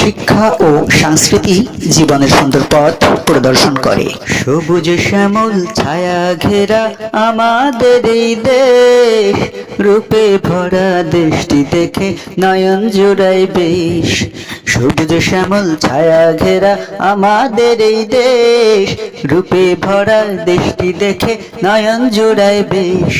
শিক্ষা ও সংস্কৃতি জীবনের সুন্দর পথ প্রদর্শন করে। সবুজ শ্যামল ছায়া ঘেরা আমাদের এই দেশ, রূপে ভরা দেশটি দেখে নয়ন জুড়ায় বেশ। সবুজ শ্যামল ছায়া ঘেরা আমাদের এই দেশ, রূপে ভরা দেশটি দেখে নয়ন জুড়ায় বেশ।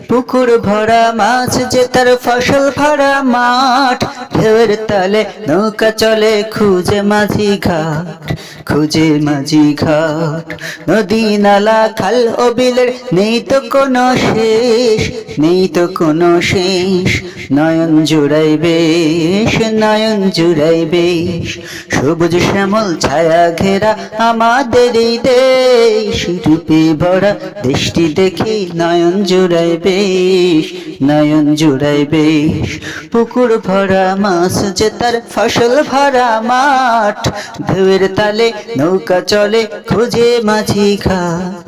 পুকুর ভরা মাছ যে তার ফসল ভরা মাঠ, ঢেউয়ের তালে নৌকা চলে খুঁজে মাঝি ঘাট, খুঁজে মাঝি ঘাট। নদী নালা খাল ও বিলের নেই তো কোনো শেষ, নেই তো কোনো শেষ। নয়ন জুড়াই বেশ, নয়ন জুড়াই বেশ। সবুজ শ্যামল ছায়া ঘেরা আমাদের এই দেশ, রূপে ভরা দেশটি দেখে নয়ন জুড়াই বেশ, নয়ন জুড়াই বেশ। পুকুর ভরা মাছ যে তার ফসল ভরা মাঠ, ঢেউয়ের তালে নৌকা চলে খুঁজে মাঝি ঘাট।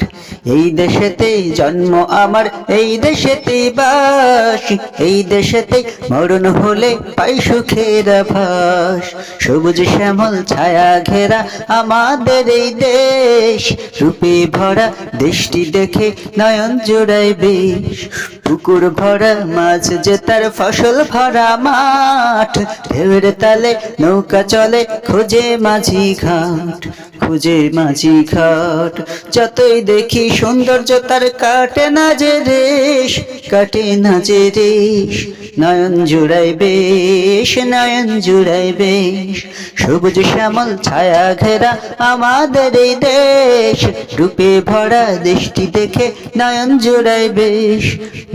এই দেশেতে জন্ম আমার, এই দেশেতে বাস, এই দেশেতে মরণ হলে পাই সুখের আভাস। সবুজ শ্যামল ছায়া ঘেরা আমাদের এই দেশ, রূপে ভরা দেশটি দেখে নয়ন জোড়ায় বেশ। পুকুর ভরা মাছ যে তার ফসল ভরা মাঠ, ঢেউয়ের তালে নৌকা চলে খুঁজে মাঝি ঘাট, খুঁজে মাঝি ঘাট। যতই দেখি সৌন্দর্য তার কাটে না যে রেশ, কাটে না যে রেশ। নয়ন জুড়াই বেশ, নয়ন জুড়াই বেশ। সবুজ শ্যামল ছায়া ঘেরা আমাদের এই দেশ, রূপে ভরা দেশটি দেখে নয়ন জুড়াই বেশ,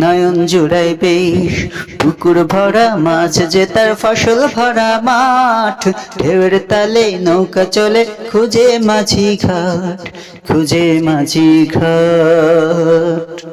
নয়ন জুড়াই বেশ। পুকুর ভরা মাছ যে তার ফসল ভরা মাঠ, ঢেউয়ের তালে নৌকা চলে খুঁজে মাঝি ঘাট, খুঁজে মাঝি ঘাট।